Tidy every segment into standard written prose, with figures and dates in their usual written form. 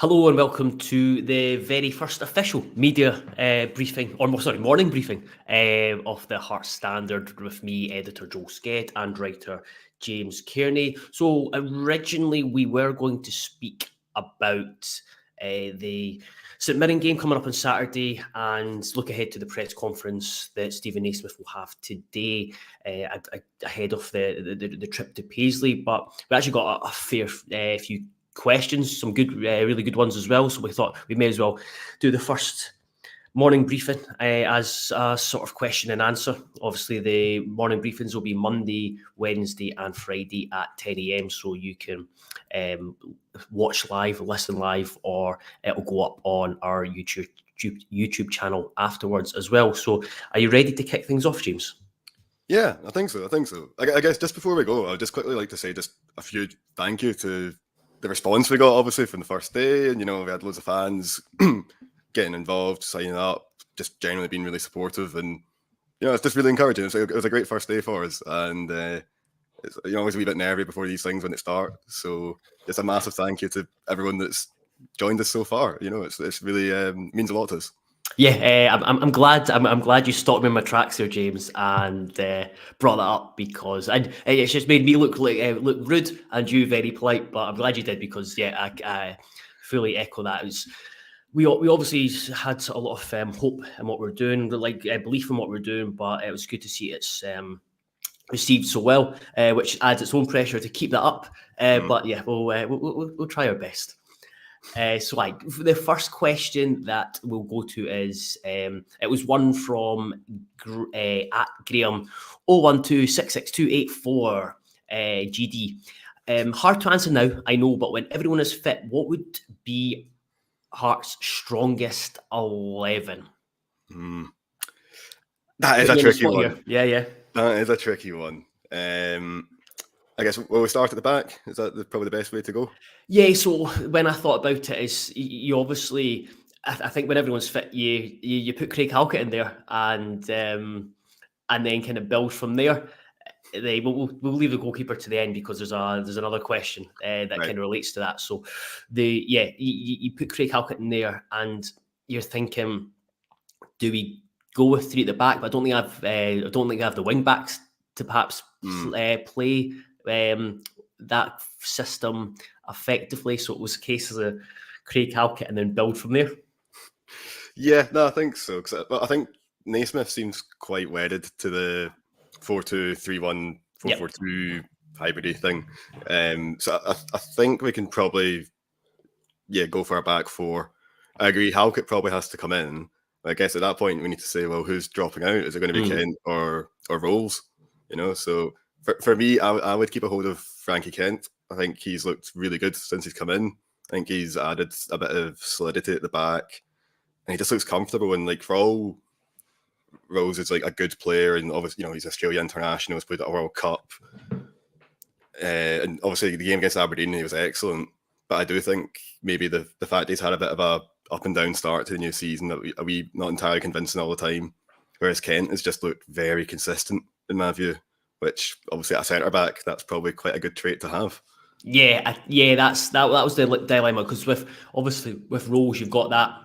Hello and welcome to the very first official media briefing, morning briefing of the Hearts Standard with me, editor Joel Sked, and writer James Cairney. So originally we were going to speak about the St Mirren game coming up on Saturday and look ahead to the press conference that Stephen Naismith will have today ahead of the trip to Paisley. But we actually got a fair few questions, some good, really good ones as well. So we thought we may as well do the first morning briefing as a sort of question and answer. Obviously, the morning briefings will be Monday, Wednesday, and Friday at 10 a.m. So you can watch live, listen live, or it'll go up on our YouTube channel afterwards as well. So, are you ready to kick things off, James? Yeah, I think so. I guess just before we go, I'd just quickly like to say just a few thank you to the response we got, obviously, from the first day. And, we had loads of fans getting involved, signing up, just generally being really supportive. And, it's just really encouraging. It was a great first day for us. And it's always a wee bit nervy before these things when it start. So just a massive thank you to everyone that's joined us so far. It's really means a lot to us. Yeah, I'm glad. I'm glad you stopped me in my tracks there, James, and brought that up because it's just made me look rude and you very polite. But I'm glad you did because I fully echo that. We obviously had a lot of hope in what we're doing, belief in what we're doing, but it was good to see it's received so well, which adds its own pressure to keep that up. But yeah, we'll try our best. So the first question that we'll go to is it was one from at Graham 012662884 GD. Hard to answer now, I know, but when everyone is fit, what would be Hearts' strongest 11? That is a tricky one. Yeah. That is a tricky one. I guess we'll start at the back. Is that probably the best way to go? Yeah, so when I thought about it, is you obviously, I think when everyone's fit, you put Craig Halkett in there and then kind of build from there. We'll leave the goalkeeper to the end because there's another question that kind of relates to that. So you put Craig Halkett in there and you're thinking, do we go with three at the back? But I don't think I have the wing backs to perhaps play that system effectively. So it was a case of Craig Halkett and then build from there. Yeah, no, I think so. Because I think Naismith seems quite wedded to the 4-2-3-1, 4-4-2 hybrid thing. So I think we can probably go for a back four. I agree. Halkett probably has to come in. I guess at that point we need to say, well, who's dropping out? Is it going to be Kent or Rolls? So for me, I would keep a hold of Frankie Kent. I think he's looked really good since he's come in. I think he's added a bit of solidity at the back, and he just looks comfortable. And for all Rose is a good player, and obviously he's Australia international, he's played at a World Cup, and obviously the game against Aberdeen he was excellent. But I do think maybe the fact he's had a bit of a up and down start to the new season that we not entirely convincing all the time, whereas Kent has just looked very consistent in my view. Which obviously at a centre back, that's probably quite a good trait to have. Yeah, that was the dilemma because with Rolls you've got that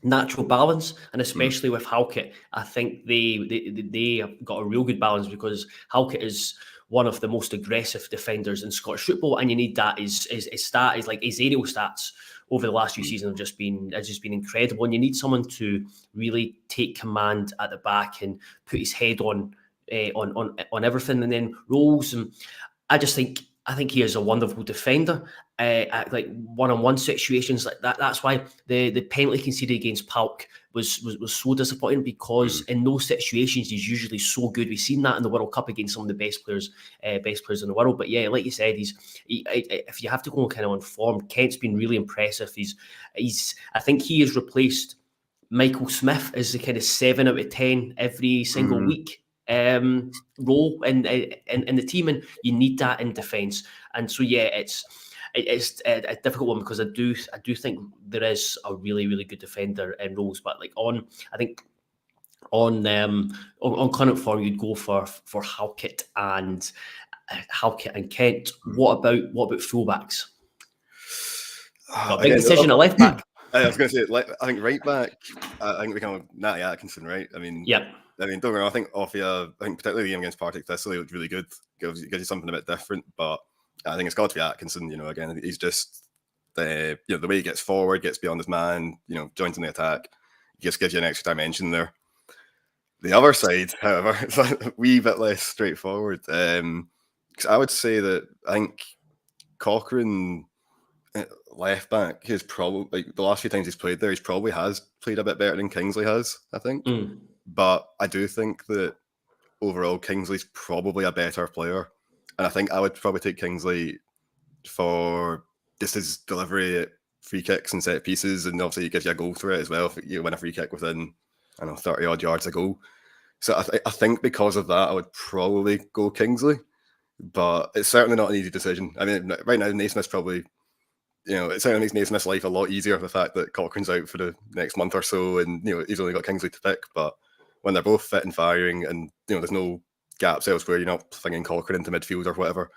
natural balance, and especially with Halkett, I think they have got a real good balance because Halkett is one of the most aggressive defenders in Scottish football, and you need that. His aerial stats over the last few seasons have just been incredible, and you need someone to really take command at the back and put his head on everything. And then Rolls, and I think he is a wonderful defender. At one-on-one situations like that. That's why the penalty conceded against Palk was so disappointing because in those situations he's usually so good. We've seen that in the World Cup against some of the best players in the world. But yeah, like you said, if you have to go kind of on form, Kent's been really impressive. I think he has replaced Michael Smith as the kind of 7 out of 10 every single week role in the team, and you need that in defence. And so it's a difficult one because I do think there is a really, really good defender in Rolls, but on current form you'd go for Halkett and Kent. What about fullbacks? Got a big decision at left back. I was going to say, I think right back, I think we kind of Natty Atkinson, right? I mean, Yep. don't get me wrong, I think Offia, I think particularly the game against Partick Thistle, he looked really good. Gives you something a bit different, but I think it's got to be Atkinson. Again, he's just the way he gets forward, gets beyond his man, joins in the attack, he just gives you an extra dimension there. The other side, however, it's a wee bit less straightforward. Because I would say that I think Cochrane left back is probably the last few times he's played there, he probably has played a bit better than Kingsley has, I think. But I do think that overall Kingsley's probably a better player, and I think I would probably take Kingsley for just his delivery at free kicks and set pieces, and obviously he gives you a goal through it as well if you win a free kick within 30 odd yards a goal. So I think because of that I would probably go Kingsley, but it's certainly not an easy decision. I mean, right now Naismith's probably, it certainly makes Naismith's life a lot easier, the fact that Cochrane's out for the next month or so, and he's only got Kingsley to pick. But when they're both fit and firing, and there's no gaps elsewhere, you're not flinging Cochrane into midfield or whatever,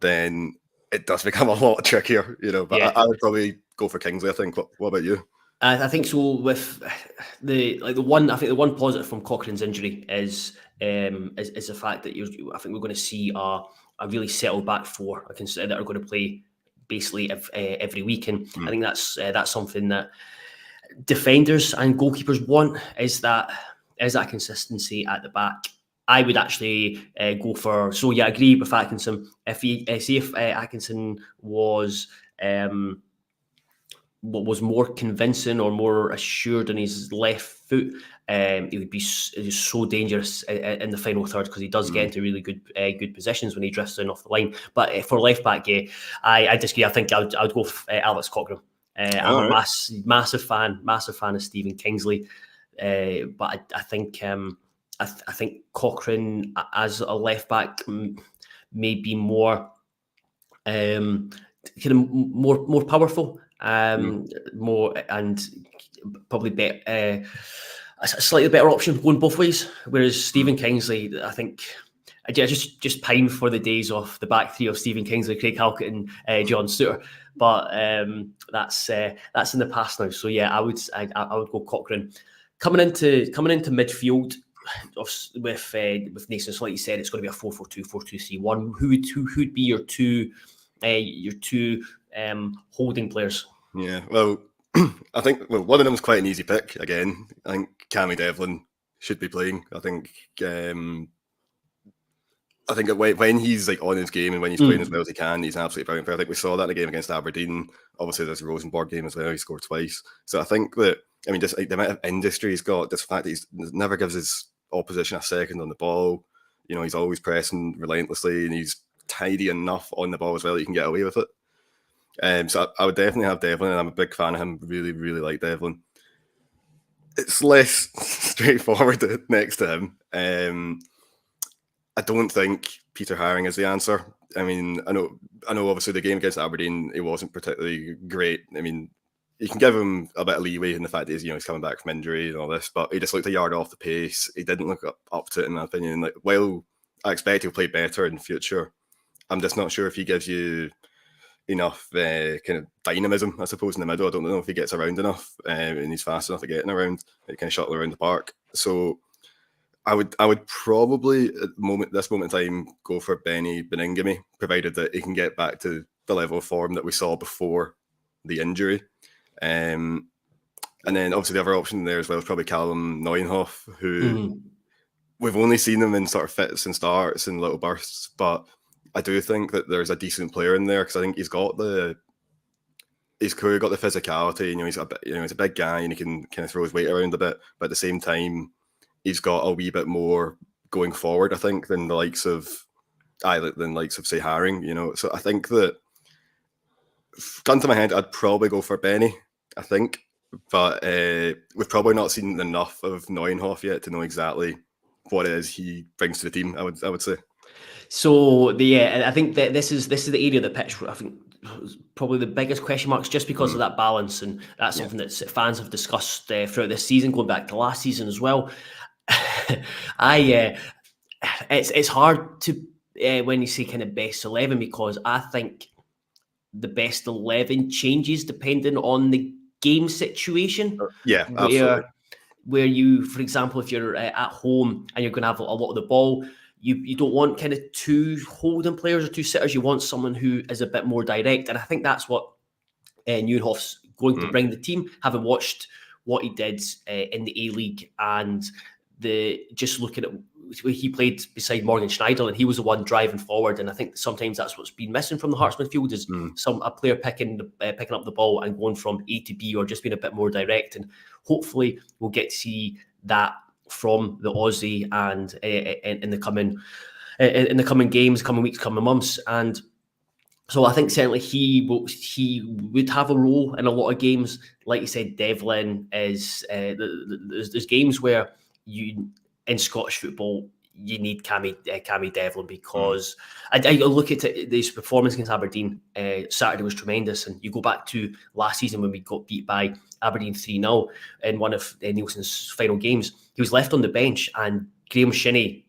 then it does become a lot trickier, But yeah. I would probably go for Kingsley, I think. What about you? I think so. With the one positive from Cochrane's injury is the fact that I think we're going to see a really settled back four that are going to play basically every week, and I think that's something that defenders and goalkeepers want, is that consistency at the back. I would actually go for. So yeah, I agree with Atkinson. If Atkinson was more convincing or more assured in his left foot, he would be so dangerous in the final third, because he does get into really good positions when he drifts in off the line. But for left back, I disagree. I think I would go for Alex Cochrane. I'm a massive fan of Stephen Kingsley, but I think Cochrane as a left back may be more kind of more powerful. More and probably a slightly better option going both ways. Whereas Stephen Kingsley, I think I just pine for the days of the back three of Stephen Kingsley, Craig Halkett, and John Suter. But that's in the past now. So yeah, I would go Cochrane. Coming into midfield with Naismith, like you said, it's going to be a 4-4-2, 4-2-3-1. Who would be your two holding players? Yeah, well, I think one of them is quite an easy pick. Again, I think Cammy Devlin should be playing. I think when he's like on his game and when he's playing as well as he can, he's an absolutely brilliant player. I think we saw that in the game against Aberdeen. Obviously, there's a Rosenborg game as well. He scored twice. So I think that, just like the amount of industry he's got, just the fact that he never gives his opposition a second on the ball. He's always pressing relentlessly, and he's tidy enough on the ball as well that you can get away with it. So I would definitely have Devlin, and I'm a big fan of him. Really, really like Devlin. It's less straightforward next to him. I don't think Peter Haring is the answer. I know obviously the game against Aberdeen, it wasn't particularly great. You can give him a bit of leeway in the fact that he's coming back from injury and all this, but he just looked a yard off the pace. He didn't look up to it, in my opinion. Like, while I expect he'll play better in the future, I'm just not sure if he gives you enough kind of dynamism, I suppose, in the middle. I don't know if he gets around enough and he's fast enough at getting around, kind of shuttle around the park. So I would probably at this moment in time go for Benny Beningame, provided that he can get back to the level of form that we saw before the injury. And then obviously the other option there as well is probably Callum Neuenhoff, who we've only seen him in sort of fits and starts and little bursts, but I do think that there's a decent player in there, because I think he's got the physicality. He's a big guy and he can kind of throw his weight around a bit, but at the same time, he's got a wee bit more going forward, I think, than the likes of say Haring. So I think that, gun to my head, I'd probably go for Benny, I think, but we've probably not seen enough of Neuenhoff yet to know exactly what it is he brings to the team, I would say. So I think that this is the area of the pitch where I think probably the biggest question marks, just because of that balance, and that's something that fans have discussed throughout this season, going back to last season as well. It's hard to when you say kind of best 11, because I think the best 11 changes depending on the game situation. Yeah, absolutely. Where you, for example, if you're at home and you're going to have a lot of the ball, you don't want kind of two holding players or two sitters. You want someone who is a bit more direct. And I think that's what Nieuwenhof's going to bring the team, having watched what he did in the A-League and just looking at where he played beside Morgan Schneider, and he was the one driving forward. And I think sometimes that's what's been missing from the Hearts midfield is a player picking up the ball and going from A to B, or just being a bit more direct. And hopefully we'll get to see that from the Aussie and in the coming games, coming weeks, coming months. And so I think certainly he would have a role in a lot of games. Like you said, Devlin is there's games where in Scottish football you need Cammy Devlin, because I look at this performance against Aberdeen. Saturday was tremendous, and you go back to last season when we got beat by Aberdeen 3-0 in one of Nielsen's final games. He was left on the bench, and Graham Shinney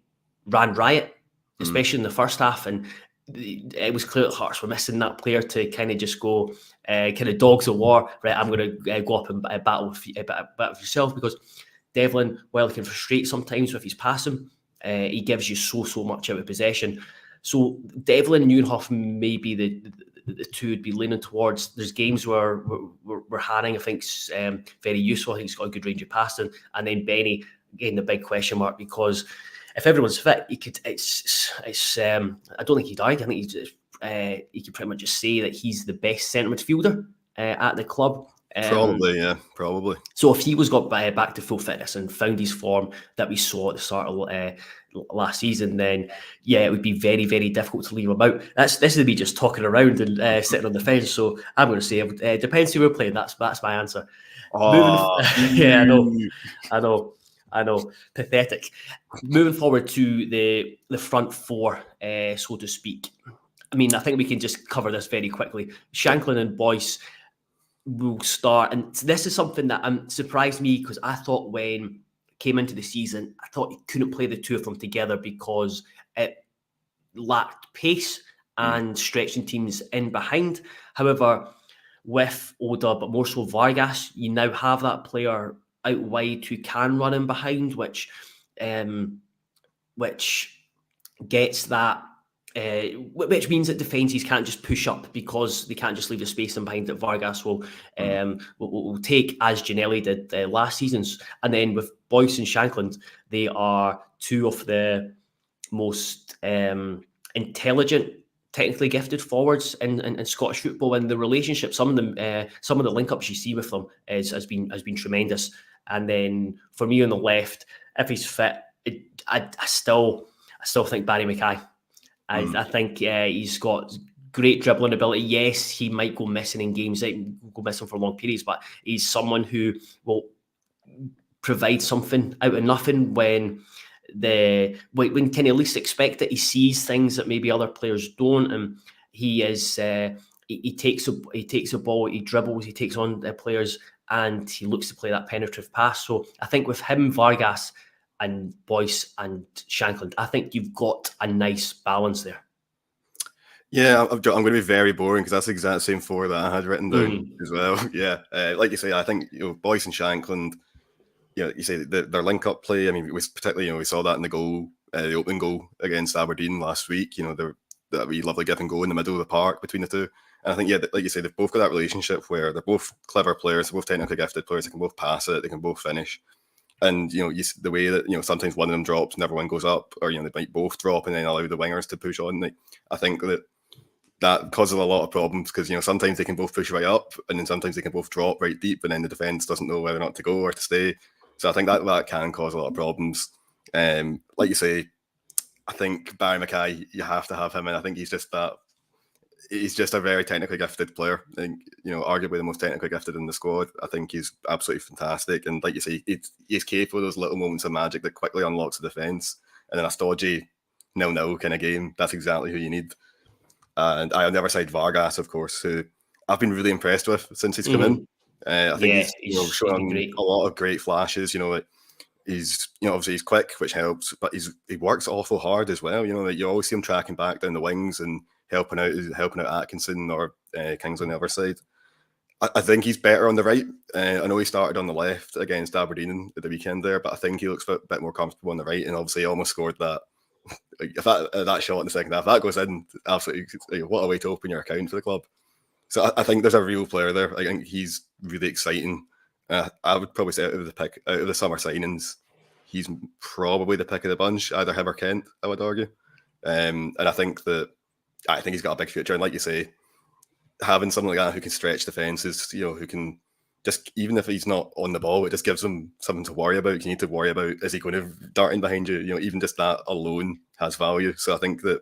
ran riot, especially in the first half, and it was clear that Hearts were missing that player to kind of just go kind of dogs of war. Right, I'm going to go up and battle with yourself, because Devlin, while he can frustrate sometimes with his passing, he gives you so much out of possession. So Devlin and Nieuwenhof may be the two would be leaning towards. There's games where Hanning, I think, is very useful. I think he's got a good range of passing, and then Benny, again, the big question mark, because if everyone's fit, he could. I don't think he'd argue. I think he could pretty much just say that he's the best centre midfielder at the club. Probably. So if he was got back to full fitness and found his form that we saw at the start of last season, then it would be very, very difficult to leave him out. This is me just talking around and sitting on the fence. So I'm going to say it depends who we're playing. That's my answer. I know, pathetic. Moving forward to the front four, so to speak. I mean, I think we can just cover this very quickly. Shanklin and Boyce will start, and this is something that surprised me, because I thought when came into the season, I thought you couldn't play the two of them together because it lacked pace and stretching teams in behind. However, with Oda, but more so Vargas, you now have that player out wide who can run in behind, which gets that. Which means that defences can't just push up, because they can't just leave the space in behind that Vargas will take, as Ginnelly did last season's. And then with Boyce and Shanklin, they are two of the most intelligent, technically gifted forwards in Scottish football, and the relationship, some of the link-ups you see with them has been tremendous. And then for me on the left, if he's fit, I still think Barry Mackay. I think he's got great dribbling ability. Yes, he might go missing in games, go missing for long periods, but he's someone who will provide something out of nothing when can he least expect it. He sees things that maybe other players don't, and he is he takes a ball, he dribbles, he takes on the players, and he looks to play that penetrative pass. So I think with him, Vargas, and Boyce and Shanklin, I think you've got a nice balance there. Yeah, I'm going to be very boring, because that's the exact same four that I had written down as well. Yeah, like you say, I think Boyce and Shanklin, you say their link-up play. I mean, particularly we saw that in the goal, the opening goal against Aberdeen last week. That wee lovely give and go in the middle of the park between the two. And I think, like you say, they've both got that relationship where they're both clever players, they're both technically gifted players. They can both pass it, they can both finish. And the way that sometimes one of them drops and everyone goes up, or they might both drop and then allow the wingers to push on. I think that causes a lot of problems, because sometimes they can both push right up, and then sometimes they can both drop right deep, and then the defense doesn't know whether or not to go or to stay. So I think that can cause a lot of problems. Like you say, I think Barry Mackay, you have to have him, and I think he's just a very technically gifted player. I think, arguably the most technically gifted in the squad. I think he's absolutely fantastic. And like you say, he's capable of those little moments of magic that quickly unlocks the defence. And in a stodgy 0-0 kind of game, that's exactly who you need. And on the other side, Vargas, of course, who I've been really impressed with since he's come in. I think he's shown a lot of great flashes. He's obviously he's quick, which helps, but he works awful hard as well. You always see him tracking back down the wings, and helping out Atkinson or Kings on the other side. I think he's better on the right. I know he started on the left against Aberdeen at the weekend there, but I think he looks a bit more comfortable on the right, and obviously he almost scored that. If that shot in the second half, that goes in, absolutely, what a way to open your account for the club. So I think there's a real player there. I think he's really exciting. I would probably say out of the summer signings, he's probably the pick of the bunch, either him or Kent, I would argue. And I think he's got a big future. And like you say, having someone like that who can stretch defenses, who can just, even if he's not on the ball, it just gives him something to worry about. You need to worry about, is he going to dart in behind you? Even just that alone has value. So I think that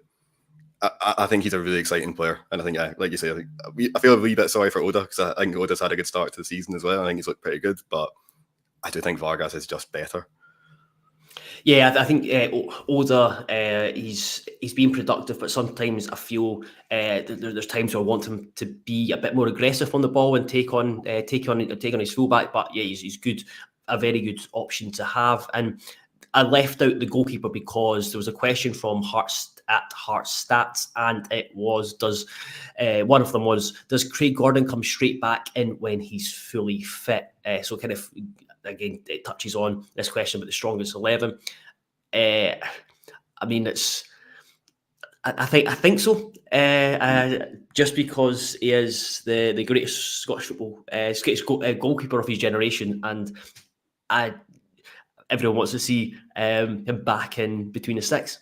I think he's a really exciting player. And I think, like you say, I feel a wee bit sorry for Oda, because I think Oda's had a good start to the season as well. I think he's looked pretty good, but I do think Vargas is just better. Yeah, I think Oda, he's been productive, but sometimes I feel there's times where I want him to be a bit more aggressive on the ball and take on his fullback. But yeah, he's good, a very good option to have. And I left out the goalkeeper because there was a question from Hearts Stats, and it was, one of them was, does Craig Gordon come straight back in when he's fully fit? So kind of, again, it touches on this question about the strongest 11. I mean, I think so. Just because he is the greatest Scottish football goalkeeper of his generation, and everyone wants to see him back in between the sticks.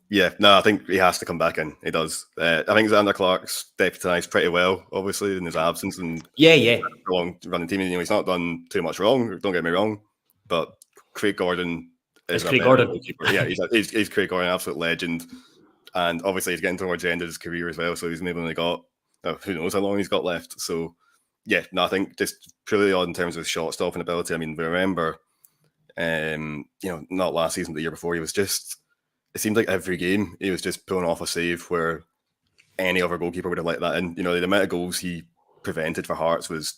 Yeah, no, I think he has to come back in. He does. I think Xander Clark's deputised pretty well, obviously, in his absence. And yeah, long running team. He's not done too much wrong. Don't get me wrong, but Craig Gordon is Craig Gordon. Goalkeeper. Yeah, he's Craig Gordon, absolute legend. And obviously, he's getting towards the end of his career as well. So he's maybe only got who knows how long he's got left. So yeah, no, I think just purely in terms of shot stopping ability. I mean, we remember, not last season, but the year before, he was just. It seemed like every game he was just pulling off a save where any other goalkeeper would have let that in. The amount of goals he prevented for Hearts was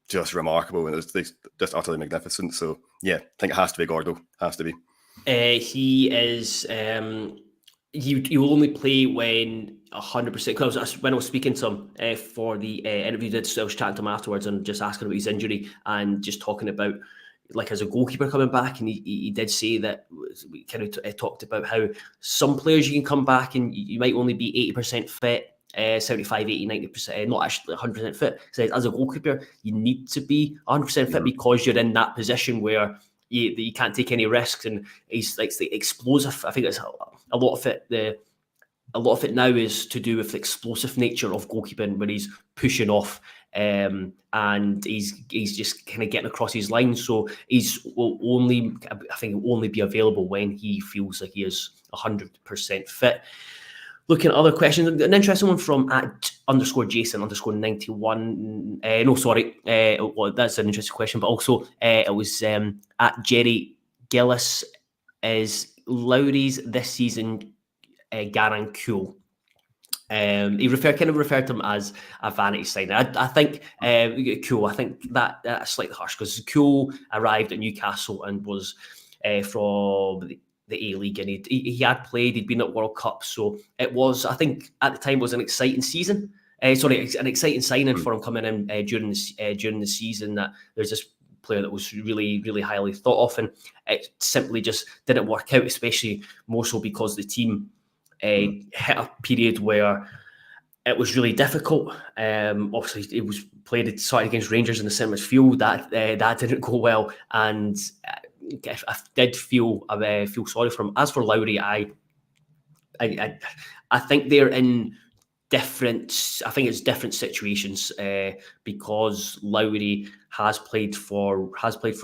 just remarkable, and it was just utterly magnificent. So yeah, I think it has to be Gordo. Has to be. He is. He will only play when 100%. Because when I was speaking to him for the interview, I was chatting to him afterwards and just asking about his injury and just talking about, like, as a goalkeeper coming back, and he did say that we kind of talked about how some players you can come back and you might only be 80% fit, 75, 80, 90%, not actually 100% fit. So as a goalkeeper, you need to be 100% fit because you're in that position where you can't take any risks. And he's like the explosive. I think it's a lot of it. A lot of it now is to do with the explosive nature of goalkeeping, where he's pushing off. And he's just kind of getting across his line. So I think he'll only be available when he feels like he is 100% fit. Looking at other questions, an interesting one from @_Jason_91. Well, that's an interesting question, but also it was at Jerry Gillis. Is Lowry's this season Garang cool? He referred to him as a vanity sign. I think cool. I think that's slightly harsh, because Cool arrived at Newcastle and was from the A-League, and he had played. He'd been at World Cup, so it was. I think at the time was an exciting season. An exciting signing for him coming in during the season. That there's this player that was really, really highly thought of, and it simply just didn't work out. Especially more so because the team hit a period where it was really difficult. Obviously, it started against Rangers in the Cinemas Field. That didn't go well, and I did feel sorry for him. As for Lowry, I think they're in different. I think it's different situations because Lowry has played for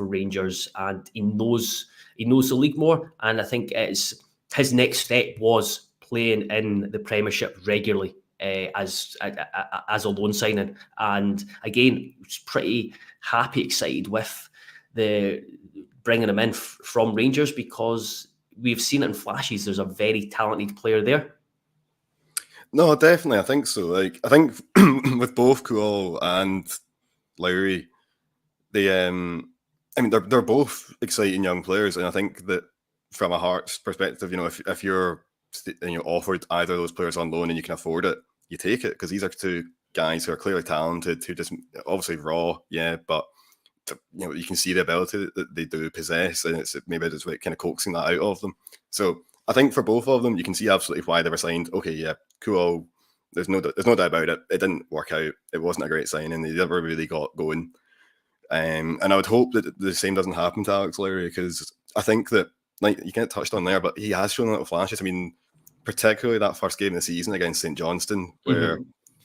Rangers, and he knows the league more. And I think it's his next step was playing in the Premiership regularly as a loan signing. And again, was pretty excited with the bringing him in from Rangers, because we've seen it in flashes. There's a very talented player there. No, definitely, I think so. Like, I think with both Kual and Lowry, they're both exciting young players, and I think that from a Hearts perspective, if you're offered either of those players on loan and you can afford it, you take it, because these are two guys who are clearly talented, who just obviously raw, but you can see the ability that they do possess, and it's maybe just kind of coaxing that out of them. So I think for both of them, you can see absolutely why they were signed. Okay, yeah, cool. There's no doubt about it. It didn't work out. It wasn't a great signing. They never really got going. And I would hope that the same doesn't happen to Alex Lowry, because I think that, like you kind of touched on there, but he has shown little flashes. I mean, particularly that first game of the season against St Johnstone, where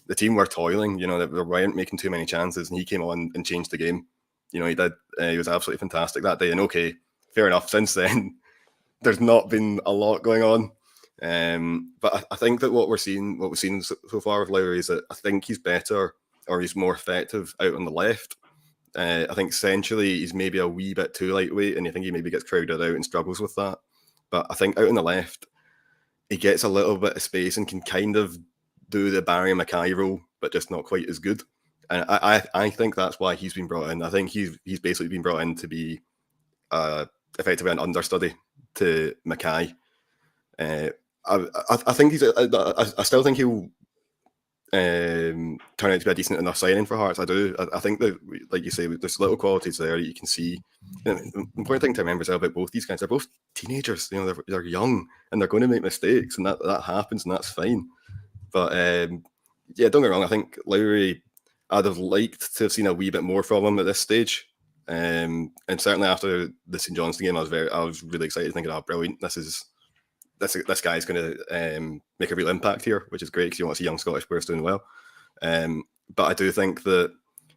the team were toiling. They weren't making too many chances, and he came on and changed the game. He did. He was absolutely fantastic that day. And okay, fair enough. Since then, there's not been a lot going on. But I think that what we've seen so far with Lowry is that I think he's better, or he's more effective out on the left. I think essentially he's maybe a wee bit too lightweight, and I think he maybe gets crowded out and struggles with that. But I think out on the left, he gets a little bit of space and can kind of do the Barry Mackay role, but just not quite as good. And I think that's why he's been brought in. I think he's basically been brought in to be effectively an understudy to Mackay. I think I still think he'll turn out to be a decent enough signing for Hearts. I do. I think that, like you say, there's little qualities there that you can see. The important thing to remember is about both these guys, they're both teenagers. They're young and they're going to make mistakes, and that happens, and that's fine. But don't get me wrong. I think Lowry, I'd have liked to have seen a wee bit more from him at this stage. And certainly after the St Johnstone game, I was really excited, thinking, "Oh, brilliant! This guy's going to make a real impact here," which is great because you want to see young Scottish players doing well. But I do think that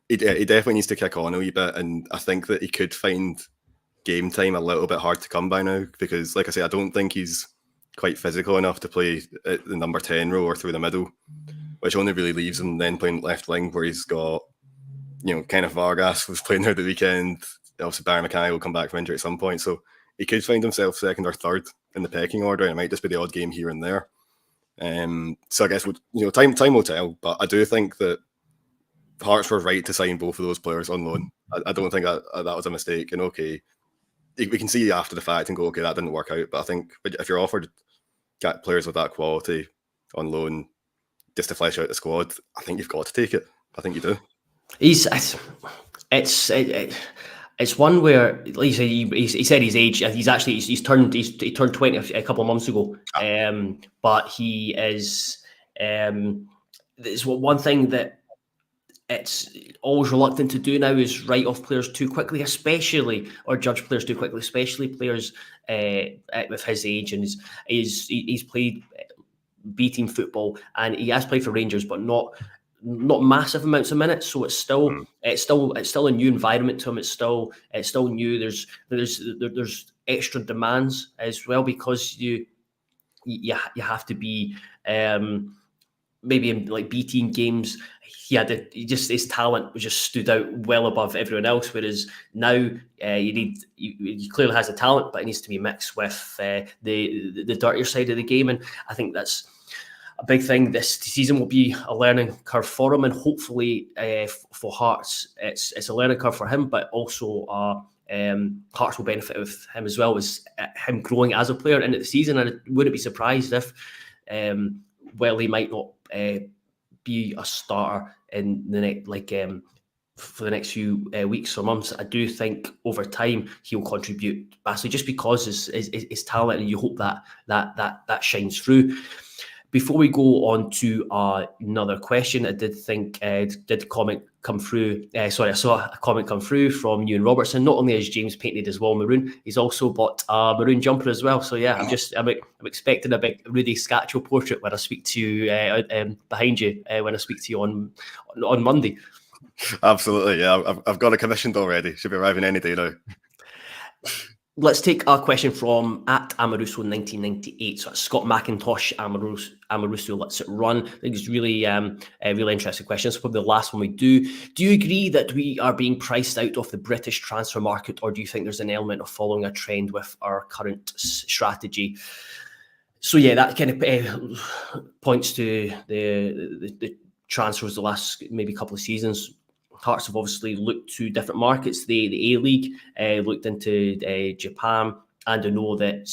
he definitely needs to kick on a wee bit, and I think that he could find game time a little bit hard to come by now, because, like I say, I don't think he's quite physical enough to play at the number 10 row or through the middle, which only really leaves him then playing left wing, where he's got, kind of Vargas was playing there the weekend. Obviously, Barry Mackay will come back from injury at some point, so he could find himself second or third in the pecking order, and it might just be the odd game here and there. So I guess time will tell, but I do think that Hearts were right to sign both of those players on loan. I don't think that was a mistake. And okay, we can see after the fact and go, okay, that didn't work out. But I think if you're offered players with that quality on loan just to flesh out the squad, I think you've got to take it. I think you do. It's one where, like you said, he said his age. He turned 20 a couple of months ago. But he is. It's one thing that it's always reluctant to do now is write off players too quickly, or judge players too quickly, especially players with his age, and he's played B-team football, and he has played for Rangers, but not massive amounts of minutes. So it's still a new environment to him. It's still new. There's extra demands as well, because you have to be maybe in like B-team games. His talent was just stood out well above everyone else. Whereas now he clearly has the talent, but it needs to be mixed with the dirtier side of the game. And I think that's a big thing. This season will be a learning curve for him, and hopefully for Hearts, it's a learning curve for him, but also Hearts will benefit with him as well, as him growing as a player into the season. And I wouldn't be surprised if, while he might not be a starter in the next, for the next few weeks or months, I do think over time he'll contribute vastly, just because his talent, and you hope that shines through. Before we go on to another question, I did think did comment come through. I saw a comment come through from Ewan Robertson. Not only is James painted as well maroon, he's also bought a maroon jumper as well. So yeah, I'm expecting a big Rudy Scatchell portrait when I speak to you behind you when I speak to you on Monday. Absolutely, yeah. I've got it commissioned already. Should be arriving any day now. Let's take a question from @Amaruso1998. So that's Scott McIntosh, Amaruso lets it run. I think it's really interesting question. It's probably the last one we do. Do you agree that we are being priced out of the British transfer market, or do you think there's an element of following a trend with our current strategy? So yeah, that kind of points to the transfers the last maybe couple of seasons. Hearts have obviously looked to different markets. The A-League looked into Japan, And I know that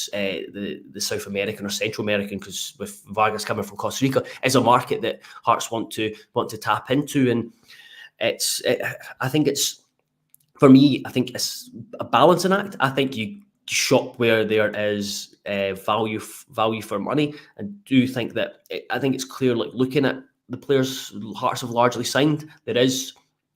the South American or Central American, because with Vargas coming from Costa Rica, is a market that Hearts want to tap into. And I think it's, for me, I think it's a balancing act. I think you shop where there is value for money. I do think that I think it's clear, like looking at the players Hearts have largely signed, there is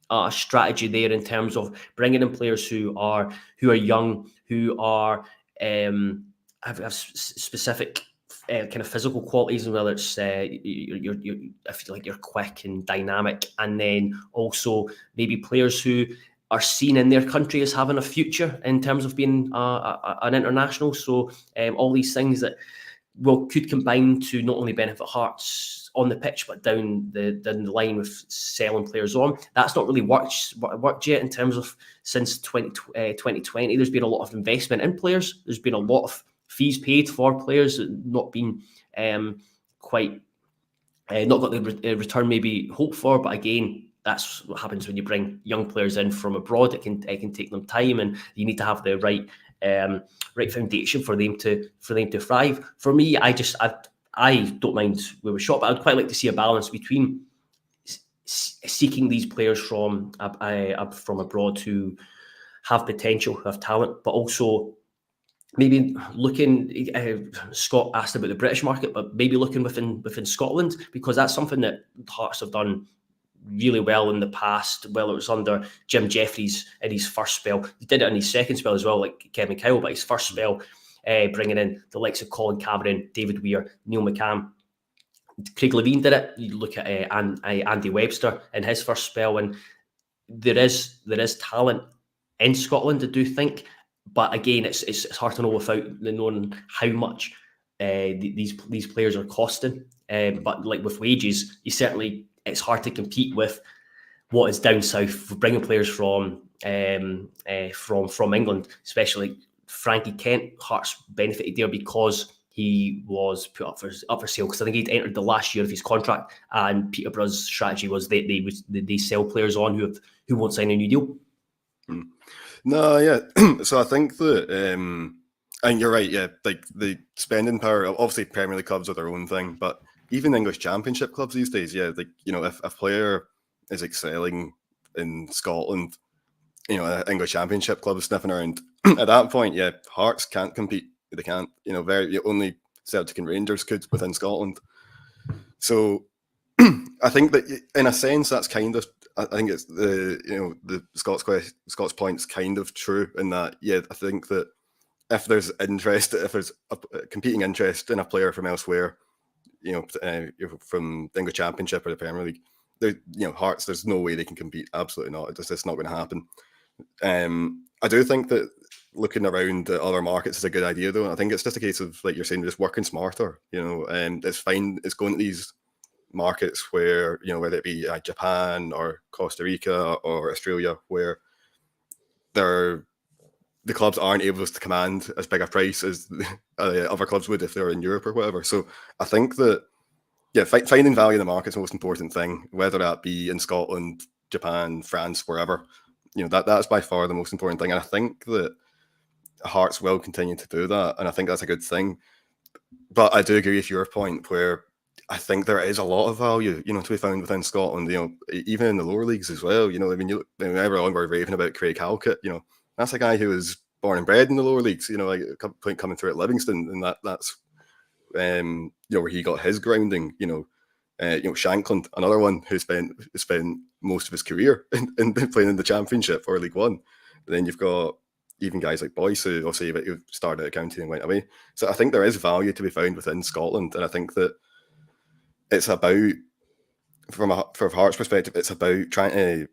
a strategy there in terms of bringing in players who are young, who are have specific kind of physical qualities, and whether it's you're I feel like you're quick and dynamic, and then also maybe players who are seen in their country as having a future in terms of being an international. So all these things that could combine to not only benefit Hearts on the pitch, but down the line with selling players on. That's not really worked yet in terms of since 2020. There's been a lot of investment in players. There's been a lot of fees paid for players, not been quite not got the return maybe hoped for. But again, that's what happens when you bring young players in from abroad. It can take them time, and you need to have the right foundation for them to thrive. For me, I don't mind where we shop, but I'd quite like to see a balance between seeking these players from abroad who have potential, who have talent, but also maybe looking. Scott asked about the British market, but maybe looking within Scotland, because that's something that Hearts have done really well in the past. Well, it was under Jim Jeffries in his first spell. He did it in his second spell as well, like Kevin Kyle, but his first spell, bringing in the likes of Colin Cameron, David Weir, Neil McCann. Craig Levein did it. You look at Andy Webster in his first spell, and there is talent in Scotland, I do think. But again, it's hard to know without knowing how much these players are costing. But like with wages, it's hard to compete with what is down south for bringing players from England, especially Frankie Kent. Hearts benefited there because he was put up for sale, because I think he'd entered the last year of his contract, and Peterborough's strategy was they sell players on who won't sign a new deal. No, yeah. So I think that, and you're right, yeah, like the spending power, obviously Premier League clubs are their own thing, but even English Championship clubs these days, yeah, like, you know, if a player is excelling in Scotland, you know, an English Championship club is sniffing around, at that point, yeah, Hearts can't compete. They can't, you know, only Celtic and Rangers could within Scotland. So I think that in a sense that's kind of, I think it's the Scott's point's kind of true in that, yeah, I think that if there's a competing interest in a player from elsewhere, you know, from the English Championship or the Premier League, Hearts, there's no way they can compete. Absolutely not. It's just not going to happen. I do think that looking around at other markets is a good idea, though. I think it's just a case of, like you're saying, just working smarter. You know, it's fine. It's going to these markets where, you know, whether it be Japan or Costa Rica or Australia, where the clubs aren't able to command as big a price as other clubs would if they were in Europe or whatever. So I think that, yeah, finding value in the market is the most important thing, whether that be in Scotland, Japan, France, wherever. You know, that's by far the most important thing. And I think that Hearts will continue to do that, and I think that's a good thing. But I do agree with your point, where I think there is a lot of value, you know, to be found within Scotland, you know, even in the lower leagues as well. You know, I mean, everyone were raving about Craig Halkett, you know, that's a guy who was born and bred in the lower leagues, you know, like coming through at Livingston, and that's you know, where he got his grounding. You know, Shankland, another one who spent most of his career in playing in the Championship or League One. And then you've got even guys like Boyce, who also started at county and went away. So I think there is value to be found within Scotland, and I think that it's about, from Hearts' perspective, it's about trying to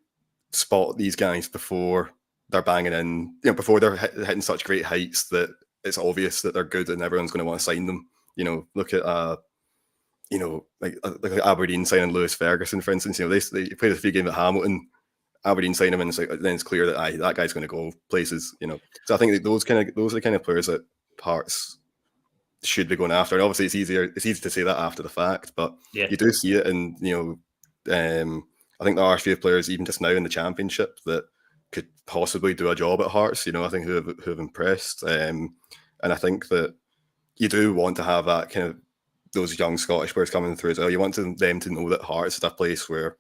spot these guys before they're banging in, you know, before they're hitting such great heights that it's obvious that they're good and everyone's going to want to sign them. You know, look at you know, like Aberdeen signing Lewis Ferguson, for instance. You know, they played a few games at Hamilton. Aberdeen sign him, and then it's clear that that guy's going to go places. You know, so I think that those are the kind of players that Hearts should be going after. And obviously, it's easy to say that after the fact, but you do see it, and you know, I think there are a few players even just now in the Championship that could possibly do a job at Hearts. You know, I think who have impressed. And I think that you do want to have that kind of those young Scottish players coming through as well. You want them to know that Hearts is a place where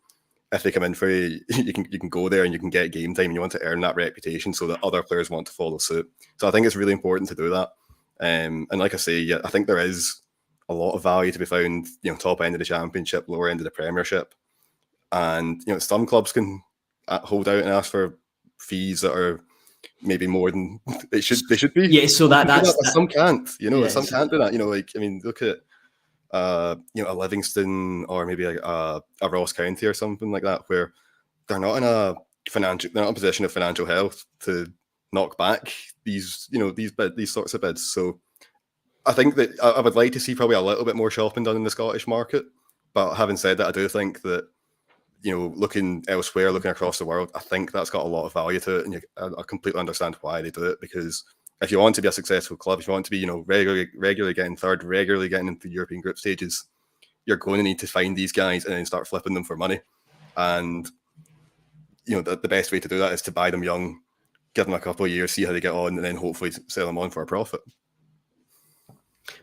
if they come in for you, you can go there and you can get game time, and you want to earn that reputation so that other players want to follow suit. So I think it's really important to do that. And like I say, yeah, I think there is a lot of value to be found, top end of the Championship, lower end of the Premiership. And, some clubs can hold out and ask for fees that are maybe more than they should be. Yeah, so some can't, some so, can't do that. Look at a Livingston or maybe like a Ross County or something like that, where they're not in a position of financial health to knock back these sorts of bids. So I think that I would like to see probably a little bit more shopping done in the Scottish market. But having said that, I do think that looking elsewhere, looking across the world, I think that's got a lot of value to it, and I completely understand why they do it. Because if you want to be a successful club, if you want to be, regularly getting third, regularly getting into European group stages, you're going to need to find these guys and then start flipping them for money. And the best way to do that is to buy them young, give them a couple of years, see how they get on, and then hopefully sell them on for a profit.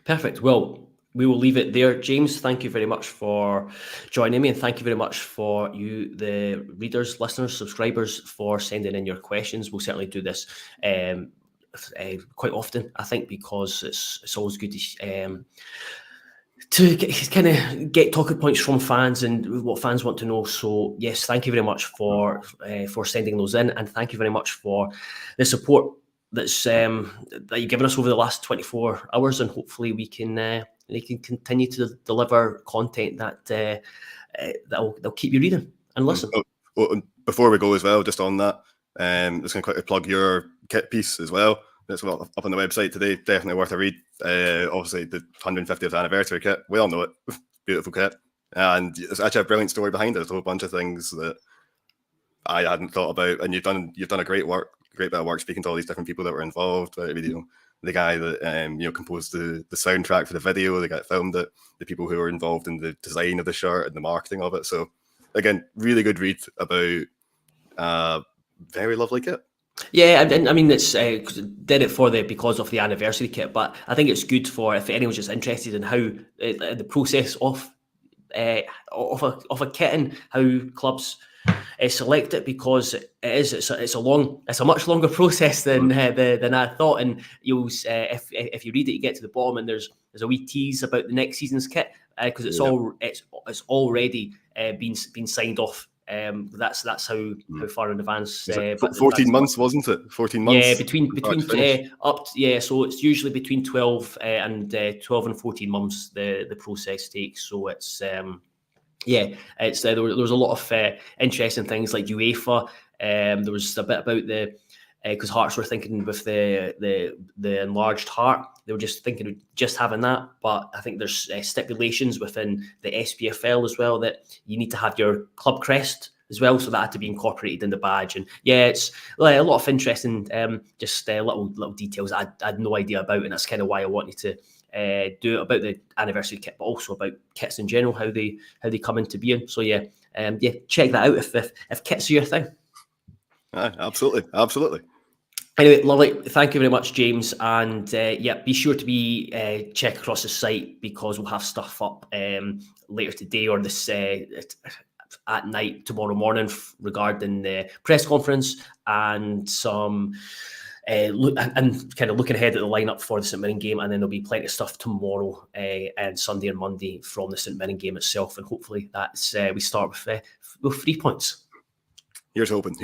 Perfect. Well, we will leave it there. James, thank you very much for joining me, and thank you very much for you, the readers, listeners, subscribers, for sending in your questions. We'll certainly do this quite often, I think, because it's always good to kind of get talking points from fans and what fans want to know. So yes, thank you very much for sending those in, and thank you very much for the support that you've given us over the last 24 hours, and hopefully we can continue to deliver content that'll keep you reading and listen. Well, before we go as well, just on that, just going to quickly plug your kit piece as well. That's up on the website today. Definitely worth a read. Obviously, the 150th anniversary kit. We all know it. Beautiful kit. And it's actually a brilliant story behind it. There's a whole bunch of things that I hadn't thought about. And you've done a great bit of work speaking to all these different people that were involved. The guy that composed the soundtrack for the video, the guy that filmed it, the people who were involved in the design of the shirt and the marketing of it. So again, really good read about very lovely kit. Yeah, and I mean, it's did it because of the anniversary kit, but I think it's good for if anyone's just interested in how the process of a kit and how clubs select it, because it's a much longer process than I thought. And you'll if you read it, you get to the bottom, and there's a wee tease about the next season's kit, because it's already been signed off. That's how far in advance. 14 months, wasn't it? 14 months. Yeah, between so it's usually between 12 and 14 months the process takes. So it's it's there was a lot of interesting things like UEFA. There was a bit about the because Hearts were thinking with the enlarged heart, they were just thinking of just having that. But I think there's stipulations within the SPFL as well that you need to have your club crest as well, so that had to be incorporated in the badge. And it's a lot of interesting little details I had no idea about, and that's kind of why I wanted to do it about the anniversary kit, but also about kits in general, how they come into being. So check that out if kits are your thing. Absolutely. Anyway, lovely. Thank you very much, James. And be sure to check across the site, because we'll have stuff up later today or this at night tomorrow morning regarding the press conference and some kind of looking ahead at the lineup for the St Mirren game. And then there'll be plenty of stuff tomorrow and Sunday and Monday from the St Mirren game itself. And hopefully that's we start with 3 points. Here's hoping.